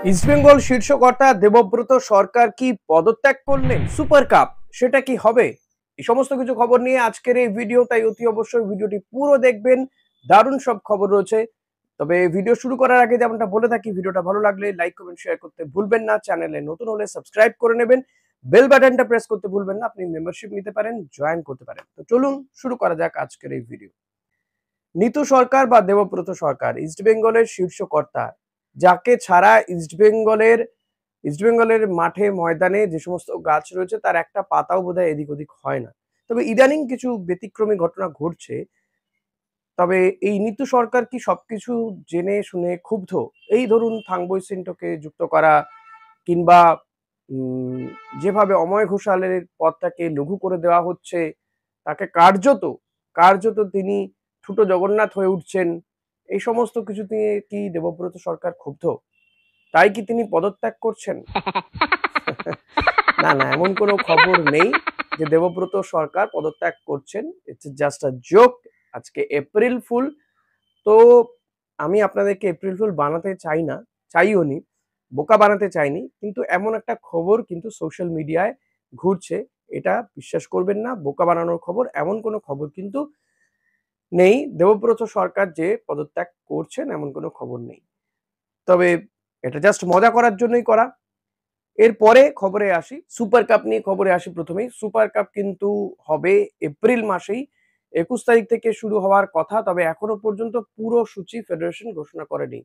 ইস্টবেঙ্গল শীর্ষকর্তা দেবব্রত সরকার কি পদত্যাগ করলেন? সুপার কাপ সেটা কি হবে? এই সমস্ত কিছু খবর নিয়ে আজকের এই ভিডিও, তাই অতি অবশ্যই ভিডিওটি পুরো দেখবেন। দারুণ সব খবর রয়েছে। তবে ভিডিও শুরু করার আগে যেমনটা বলে থাকি, ভিডিওটা ভালো লাগলে লাইক কমেন্ট শেয়ার করতে ভুলবেন না। চ্যানেলে নতুন হলে সাবস্ক্রাইব করে নেবেন। বেল বাটনটা প্রেস করতে ভুলবেন না। আপনি মেম্বারশিপ নিতে পারেন, জয়েন করতে পারেন। তো চলুন শুরু করা যাক আজকের এই ভিডিও। নিতু সরকার বা দেবব্রত সরকার ইস্টবেঙ্গলের শীর্ষকর্তা, যাকে ছাড়া ইস্টবেঙ্গলের মাঠে ময়দানে যে সমস্ত গাছ রয়েছে তার একটা পাতাও বোধহয় এদিক ওদিক হয় না। তবে ইদানিং কিছু ব্যতিক্রমী ঘটনা ঘটছে। তবে এই নিতু সরকার কি সবকিছু জেনে শুনে ক্ষুব্ধ? এই ধরুন থাংবই সিন্টোকে যুক্ত করা, কিংবা উম, যেভাবে অময় ঘোষালের পদটাকে লঘু করে দেওয়া হচ্ছে, তাকে কার্যত কার্যত তিনি ছোট জগন্নাথ হয়ে উঠছেন, এই সমস্ত কিছু নিয়ে কি দেবব্রত সরকার ক্ষুব্ধ? তাই কি তিনি পদত্যাগ করছেন? না না, এমন কোনো খবর নেই যে দেবব্রত সরকার পদত্যাগ করছেন। It's just a joke. আজকে এপ্রিল ফুল। তো আমি আপনাদেরকে এপ্রিল ফুল বানাতে চাই না, চাইও নি, বোকা বানাতে চাইনি, কিন্তু এমন একটা খবর কিন্তু সোশ্যাল মিডিয়ায় ঘুরছে। এটা বিশ্বাস করবেন না, বোকা বানানোর খবর। এমন কোনো খবর কিন্তু নেই। দেবব্রত সরকার যে পদত্যাগ করছেন এমন কোনো খবর নেই। তবে এটা জাস্ট মজা করার জন্যই করা। এরপরে খবরে আসি, সুপার কাপ নিয়ে খবরে আসি। প্রথমেই সুপার কাপ কিন্তু হবে এপ্রিল মাসেই, 21 তারিখ থেকে শুরু হওয়ার কথা। তবে এখনো পর্যন্ত পুরো সূচি ফেডারেশন ঘোষণা করেনি।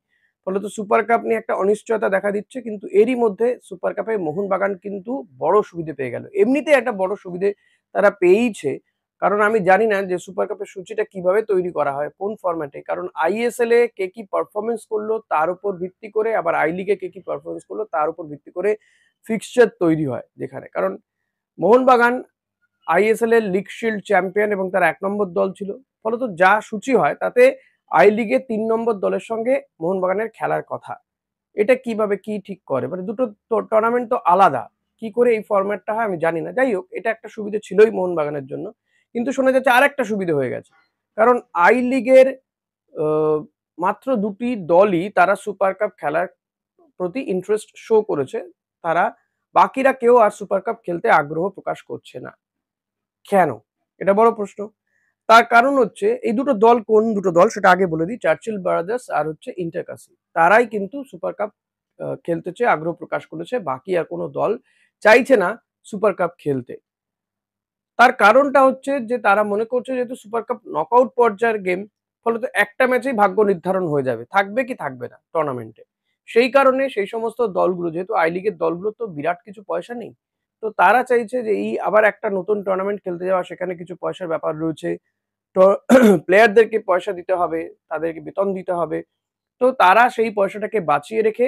ফলত সুপার কাপ নিয়ে একটা অনিশ্চয়তা দেখা দিচ্ছে। কিন্তু এরই মধ্যে সুপার কাপে মোহনবাগান কিন্তু বড় সুবিধে পেয়ে গেল। এমনিতে একটা বড় সুবিধে তারা পেয়েইছে। কারণ আমি জানি না যে সুপার কাপের সূচিটা কিভাবে তৈরি করা হয়, কোন ফরম্যাটে। কারণ আইএসএল এ কে কি পারফরমেন্স করলো তার উপর ভিত্তি করে, আবার আই লিগে কে কি পারফরমেন্স করলো তার উপর ভিত্তি করে ফিক্সচার তৈরি হয় যেখানে। কারণ মোহনবাগান আইএসএল এর লিগ শিল্ড চ্যাম্পিয়ন এবং তার 1 নম্বর দল ছিল। ফলত যা সূচি হয় তাতে আই লিগে 3 নম্বর দলের সঙ্গে মোহনবাগানের খেলার কথা। এটা কিভাবে কি ঠিক করে, মানে দুটো টুর্নামেন্ট তো আলাদা। কি করে এই ফরম্যাটটা হয় আমি জানি না। যাই হোক, এটা একটা সুবিধা ছিলই মোহনবাগানের জন্য। কিন্তু শোনা যাচ্ছে আর একটা সুবিধা হয়ে গেছে। কারণ আই লিগের মাত্র 2টি দলই তারা সুপার কাপ খেলার প্রতি ইন্টারেস্ট শো করেছে। তারা বাকিরা কেউ আর সুপার কাপ খেলতে আগ্রহ প্রকাশ করছে না। কেন? এটা বড় প্রশ্ন। তার কারণ হচ্ছে এই দুটো দল কোন দুটো দল সেটা আগে বলে দিই। চার্চিল ব্রাদার্স আর হচ্ছে ইন্টারকাসি। তারাই কিন্তু সুপার কাপ খেলতে চেয়ে আগ্রহ প্রকাশ করেছে। বাকি আর কোনো দল চাইছে না সুপার কাপ খেলতে। তার কারণটা হচ্ছে যে তারা মনে করছে যেহেতু সুপার কাপ নকআউট পর্যায়ের গেম, ফলত একটা ম্যাচেই ভাগ্য নির্ধারণ হয়ে যাবে। থাকবে কি থাকবে না টুর্নামেন্টে। সেই কারণে সেই সমস্ত দলগুলো, যেহেতু আই লিগের দলগুলোর তো বিরাট কিছু পয়সা নেই। তো তারা চাইছে যে এই আবার একটা নতুন টুর্নামেন্ট খেলতে যাওয়া, সেখানে কিছু পয়সার ব্যাপার রয়েছে। তো প্লেয়ারদেরকে পয়সা দিতে হবে, তাদেরকে বেতন দিতে হবে। তো তারা সেই পয়সাটাকে বাঁচিয়ে রেখে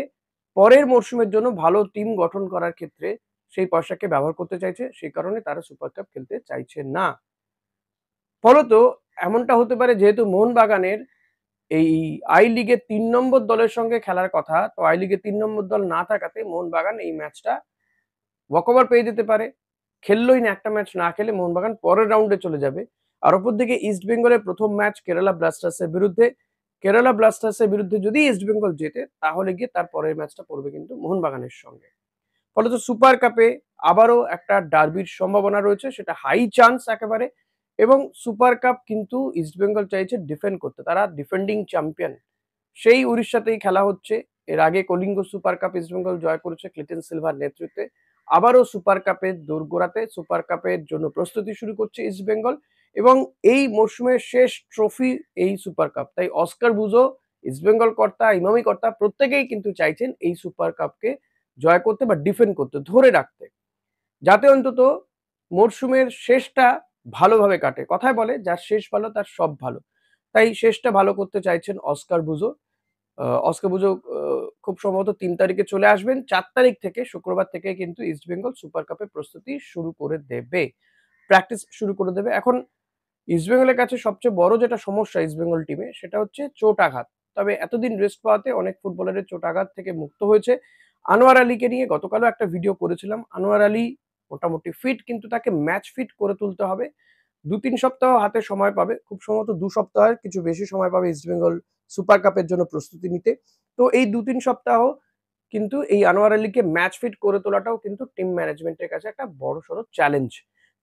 পরের মরশুমের জন্য ভালো টিম গঠন করার ক্ষেত্রে সেই পয়সাকে ব্যবহার করতে চাইছে। সেই কারণে তারা সুপার কাপ খেলতে চাইছে না। ফলত এমনটা হতে পারে, যেহেতু মোহনবাগানের এই আই লিগের 3 নম্বর দলের সঙ্গে খেলার কথা, তো আই লিগের 3 নম্বর দল না থাকাতে মোহনবাগান এই ম্যাচটা ওয়াকওভার পেয়ে যেতে পারে। খেললোই না, একটা ম্যাচ না খেলে মোহনবাগান পরের রাউন্ডে চলে যাবে। আর অপরদিকে ইস্ট বেঙ্গলের প্রথম ম্যাচ কেরালা ব্লাস্টার্সের বিরুদ্ধে। কেরালা ব্লাস্টার্সের বিরুদ্ধে যদি ইস্ট বেঙ্গল জেতে, তাহলে গিয়ে তার পরের ম্যাচটা পড়বে কিন্তু মোহনবাগানের সঙ্গে। ফলত সুপার কাপে আবারও একটা ডার্বির সম্ভাবনা রয়েছে, সেটা হাই চান্স একেবারে। এবং সুপার কাপ কিন্তু ইস্টবেঙ্গল চাইছে ডিফেন্ড করতে, তারা ডিফেন্ডিং চ্যাম্পিয়ন। সেই উড়িষ্যাতেই খেলা হচ্ছে। এর আগে কলিঙ্গ সুপার কাপ ইস্টবেঙ্গল জয় করেছে ক্লিটন সিলভার নেতৃত্বে। আবারও সুপার কাপের দোরগোড়াতে সুপার কাপের জন্য প্রস্তুতি শুরু করছে ইস্টবেঙ্গল। এবং এই মরশুমের শেষ ট্রফি এই সুপার কাপ, তাই অস্কার বুজো, ইস্টবেঙ্গল কর্তা, ইমামি কর্তা প্রত্যেকেই কিন্তু চাইছেন এই সুপার কাপকে জয় করতে বা ডিফেন্ড করতে, ধরে রাখতে, যাতে অন্তত মরশুমের শেষটা ভালোভাবে কাটে। কথায় বলে যার শেষ ভালো তার সব ভালো। তাই শেষটা ভালো করতে চাইছেন অস্কার বুজো। অস্কার বুজো খুব সম্ভবত 3 তারিখে চলে আসবেন। 4 তারিখ থেকে, শুক্রবার থেকে কিন্তু ইস্টবেঙ্গল সুপার কাপের প্রস্তুতি শুরু করে দেবে, প্র্যাকটিস শুরু করে দেবে। এখন ইস্টবেঙ্গলের কাছে সবচেয়ে বড় যেটা সমস্যা ইস্টবেঙ্গল টিমে, সেটা হচ্ছে চোট-আঘাত। তবে এতদিন রেস্ট পাওয়াতে অনেক ফুটবলারের চোট-আঘাত থেকে মুক্ত হয়েছে। আনোয়ার আলীকে নিয়ে গতকালও একটা ভিডিও করেছিলাম। আনোয়ার আলী মোটামুটি ফিট, কিন্তু তাকে ম্যাচ ফিট করে তুলতে হবে। ২-৩ সপ্তাহ হাতে সময় পাবে। খুব সম্ভবত ২ সপ্তাহের কিছু বেশি সময় পাবে ইস্টবেঙ্গল সুপার কাপের জন্য প্রস্তুতি নিতে। তো এই ২-৩ সপ্তাহ কিন্তু এই আনোয়ার আলীকে ম্যাচ ফিট করে তোলাটাও কিন্তু টিম ম্যানেজমেন্টের কাছে একটা বড়সড় চ্যালেঞ্জ।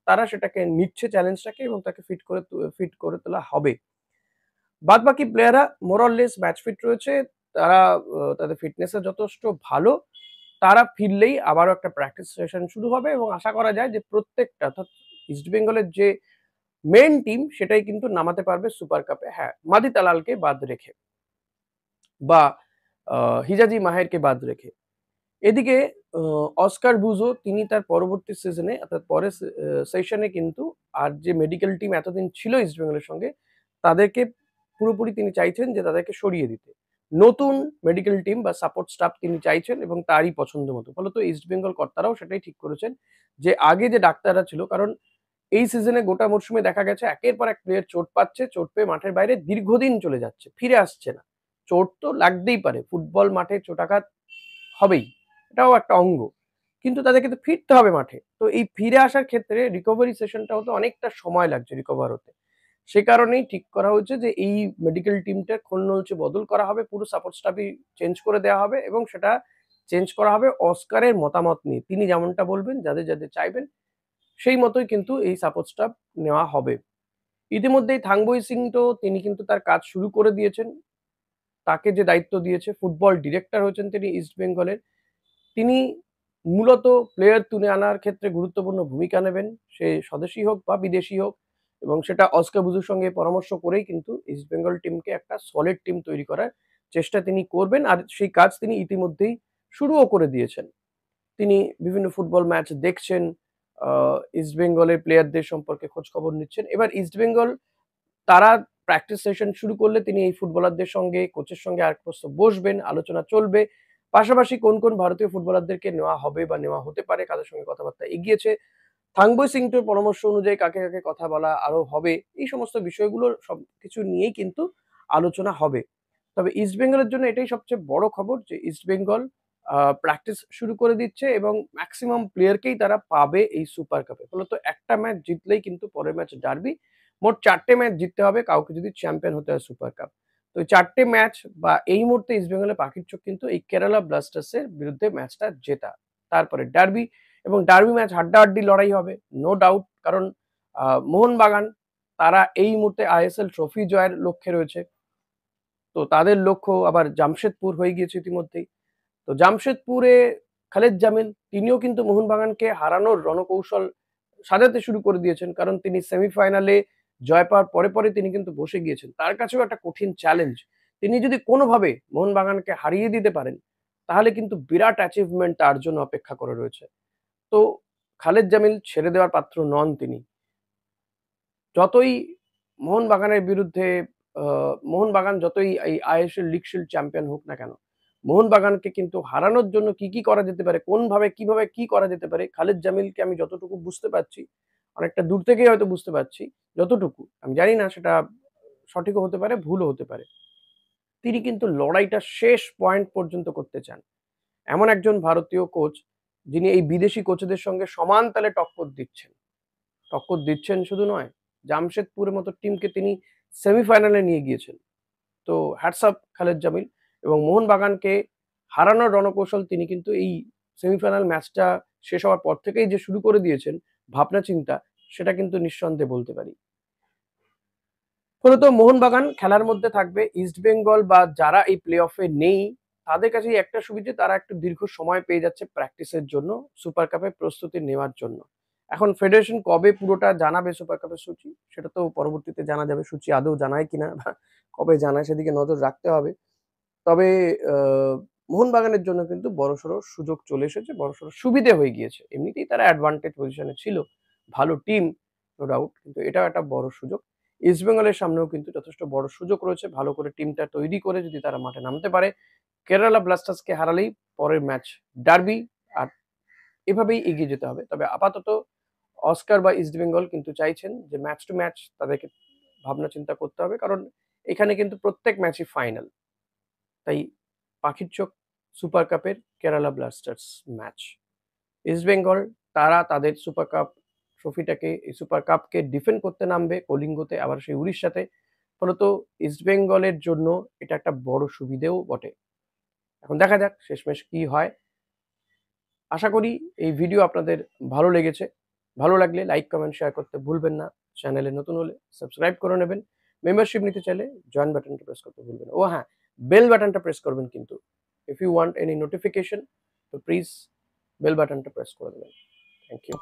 তারা সেটাকে নিচ্ছে চ্যালেঞ্জটাকে এবং তাকে ফিট করে তোলা হবে। বাদবাকি প্লেয়াররা more or less match fit রয়েছে। তারা তাদের ফিটনেসে যথেষ্ট ভালো। তারা ফিরলেই আবারও একটা প্র্যাকটিস সেশন শুরু হবে এবং আশা করা যায় যে প্রত্যেকটা অর্থাৎ ইস্ট বেঙ্গলের যে মেইন টিম সেটাই কিন্তু নামাতে পারবে সুপার কাপে। হ্যাঁ, মাদি তালালকে বাদ রেখে বা হিজাজি মাহেরকে বাদ রেখে। এদিকে অস্কার বুজো তিনি তার পরবর্তী সিজনে অর্থাৎ পরের সেশনে কিন্তু আর যে মেডিকেল টিম এতদিন ছিল ইস্ট বেঙ্গলের সঙ্গে তাদেরকে পুরোপুরি তিনি চাইছেন যে তাদেরকে সরিয়ে দিতে। নতুন মেডিকেল টিম বা সাপোর্ট স্টাফ তিনি চাইছেন এবং তারই পছন্দ মতো। ফলত ইস্ট বেঙ্গল কর্তারাও সেটাই ঠিক করেছেন যে আগে যে ডাক্তাররা ছিল, কারণ এই সিজনে গোটা মরশুমে দেখা গেছে একের পর এক প্লেয়ার চোট পাচ্ছে, চোট পেয়ে মাঠের বাইরে দীর্ঘদিন চলে যাচ্ছে, ফিরে আসছে না। চোট তো লাগতেই পারে, ফুটবল মাঠে চোটাঘাত হবেই, এটাও একটা অঙ্গ। কিন্তু তাদেরকে তো ফিরতে হবে মাঠে। তো এই ফিরে আসার ক্ষেত্রে রিকভারি সেশনটাও তো অনেকটা সময় লাগছে রিকভার হতে। সে কারণেই ঠিক করা হয়েছে যে এই মেডিকেল টিমটার খোলনলচে বদল করা হবে, পুরো সাপোর্ট স্টাফই চেঞ্জ করে দেওয়া হবে এবং সেটা চেঞ্জ করা হবে অস্কারের মতামত নিয়ে। তিনি যেমনটা বলবেন, যাদের চাইবেন সেই মতোই কিন্তু এই সাপোর্ট স্টাফ নেওয়া হবে। ইতিমধ্যেই থাংবই সিং তো তিনি কিন্তু তার কাজ শুরু করে দিয়েছেন। তাকে যে দায়িত্ব দিয়েছে, ফুটবল ডিরেক্টর হয়েছেন তিনি ইস্ট বেঙ্গলের। তিনি মূলত প্লেয়ার তুলে আনার ক্ষেত্রে গুরুত্বপূর্ণ ভূমিকা নেবেন, সে স্বদেশী হোক বা বিদেশি হোক, এবং সেটা অস্কার বুজুর সঙ্গে পরামর্শ করেই কিন্তু ইস্ট বেঙ্গল টিমকে একটা সলিড টিম তৈরি করার চেষ্টা তিনি করবেন। আর সেই কাজ তিনি ইতিমধ্যেই শুরুও করে দিয়েছেন। তিনি বিভিন্ন ফুটবল ম্যাচ দেখছেন, ইস্ট বেঙ্গলের প্লেয়ারদের সম্পর্কে খোঁজখবর নিচ্ছেন। এবার ইস্ট বেঙ্গল তারা প্র্যাকটিস সেশন শুরু করলে তিনি এই ফুটবলারদের সঙ্গে, কোচের সঙ্গে আরেক প্রস্তুত বসবেন, আলোচনা চলবে। পাশাপাশি কোন ভারতীয় ফুটবলারদেরকে নেওয়া হবে বা নেওয়া হতে পারে, কাদের সঙ্গে কথাবার্তা এগিয়েছে, থাংবই সিংটোর পরামর্শ অনুযায়ী কাকে কথা বলা আরো হবে, এই সমস্ত বিষয়গুলো সবকিছু নিয়েই কিন্তু আলোচনা হবে। তবে ইস্ট বেঙ্গলের জন্য এটাই সবচেয়ে বড় খবর যে ইস্ট বেঙ্গল প্র্যাকটিস শুরু করে দিচ্ছে এবং ম্যাক্সিমাম প্লেয়ারকেই তারা পাবে এই সুপার কাপে। ফলত একটা ম্যাচ জিতলেই কিন্তু পরের ম্যাচ ডার্বি। মোট ৪ টে ম্যাচ জিততে হবে কাউকে যদি চ্যাম্পিয়ন হতে হয় সুপার কাপ। তো ৪ টে ম্যাচ বা এই মুহূর্তে ইস্ট বেঙ্গলের পাখির চোখ কিন্তু এই কেরালা ব্লাস্টার্সের বিরুদ্ধে ম্যাচটা জেতা। তারপরে ডার্বি, এবং ডার্বি ম্যাচ হাড্ডাহাড্ডি লড়াই হবে, নো ডাউট। কারণ মোহনবাগান তারা এই মুহূর্তে আইএসএল ট্রফি জয়ের লক্ষ্যে রয়েছে। তো তাদের লক্ষ্য আবার জামশেদপুর হয়ে গিয়েছে ইতিমধ্যেই। তো জামশেদপুরে খালেদ জামিল তিনিও কিন্তু মোহনবাগানকে হারানোর রণকৌশল সাজাতে শুরু করে দিয়েছেন। কারণ তিনি সেমিফাইনালে জয় পাওয়ার পরে তিনি কিন্তু বসে গিয়েছেন। তার কাছেও একটা কঠিন চ্যালেঞ্জ। তিনি যদি কোনোভাবে মোহনবাগানকে হারিয়ে দিতে পারেন, তাহলে কিন্তু বিরাট অ্যাচিভমেন্ট তার জন্য অপেক্ষা করে রয়েছে। তো খালেদ জামিল ছেড়ে দেওয়ার পাত্র নন তিনি। যতই মোহনবাগানের বিরুদ্ধে মোহনবাগান যতই এই আইএসএল লিগ শিল্ড চ্যাম্পিয়ন হোক না কেন, মোহনবাগানকে কিন্তু হারানোর জন্য কি করা যেতে পারে, কিভাবে কি করা যেতে পারে, খালেদ জামিলকে আমি যতটুকু বুঝতে পারছি, অনেকটা দূর থেকেই হয়তো বুঝতে পারছি, যতটুকু আমি জানি না সেটা সঠিকও হতে পারে, ভুলও হতে পারে। তিনি কিন্তু লড়াইটা শেষ পয়েন্ট পর্যন্ত করতে চান। এমন একজন ভারতীয় কোচ যিনি এই বিদেশি কোচদের সঙ্গে সমান তালে টক্কর দিচ্ছেন শুধু নয়, জামশেদপুরের মতো টিমকে তিনি সেমিফাইনালে নিয়ে গিয়েছেন। তো হ্যাটস অফ খালেদ জামিল, এবং মোহনবাগানকে হারানোর রণকৌশল তিনি কিন্তু এই সেমিফাইনাল ম্যাচটা শেষ হওয়ার পর থেকেই যে শুরু করে দিয়েছেন ভাবনা চিন্তা, সেটা কিন্তু নিঃসন্দেহে বলতে পারি। ফলত মোহনবাগান খেলার মধ্যে থাকবে, ইস্ট বেঙ্গল বা যারা এই প্লে অফে নেই তাদের কাছে একটা সুবিধে, তারা একটু দীর্ঘ সময় পেয়ে যাচ্ছে প্র্যাকটিসের জন্য, সুপার কাপের প্রস্তুতি নেওয়ার জন্য। এখন ফেডারেশন কবে পুরোটা জানাবে সুপার কাপের সূচি, সেটা তো পরবর্তীতে জানা যাবে। সূচি আদৌ জানায় কিনা বা কবে জানায় সেদিকে নজর রাখতে হবে। তবে মোহনবাগানের জন্য কিন্তু বড়সড় সুযোগ চলে এসেছে, বড়সড় সুবিধে হয়ে গিয়েছে। এমনিতেই তারা অ্যাডভান্টেজ পজিশনে ছিল, ভালো টিম, নো ডাউট, কিন্তু এটাও একটা বড় সুযোগ। ইস্ট বেঙ্গলের সামনেও কিন্তু যথেষ্ট বড় সুযোগ রয়েছে, ভালো করে টিমটা তৈরি করে যদি তারা মাঠে নামতে পারে। কেরালা ব্লাস্টার্সকে হারালেই পরের ম্যাচ ডার্বি, আর এভাবেই এগিয়ে যেতে হবে। তবে আপাতত অস্কার বা ইস্ট বেঙ্গল কিন্তু চাইছেন যে ম্যাচ টু ম্যাচ তাদেরকে ভাবনা চিন্তা করতে হবে, কারণ এখানে কিন্তু প্রত্যেক ম্যাচই ফাইনাল। তাই পাখির চোখ সুপার কাপের Kerala Blasters match. East Bengal তারা তাদের সুপার কাপ ট্রফিটাকে, এই সুপার কাপকে ডিফেন্ড করতে নামবে কলিঙ্গতে, আবার সেই উড়িষ্যাতে। ফলত ইস্ট বেঙ্গলের জন্য এটা একটা বড় সুবিধেও বটে। এখন দেখা যাক শেষমেশ কি হয়। আশা করি এই ভিডিও আপনাদের ভালো লেগেছে। ভালো লাগলে লাইক, কমেন্ট, শেয়ার করতে ভুলবেন না। চ্যানেলে নতুন হলে সাবস্ক্রাইব করে নেবেন। মেম্বারশিপ নিতে চাইলে জয়েন বাটনটা প্রেস করতে ভুলবেন না। ও হ্যাঁ, বেল বাটনটা প্রেস করবেন কিন্তু। If you want any notification তো প্লিজ বেল বাটনটা প্রেস করে দেবেন। Thank you.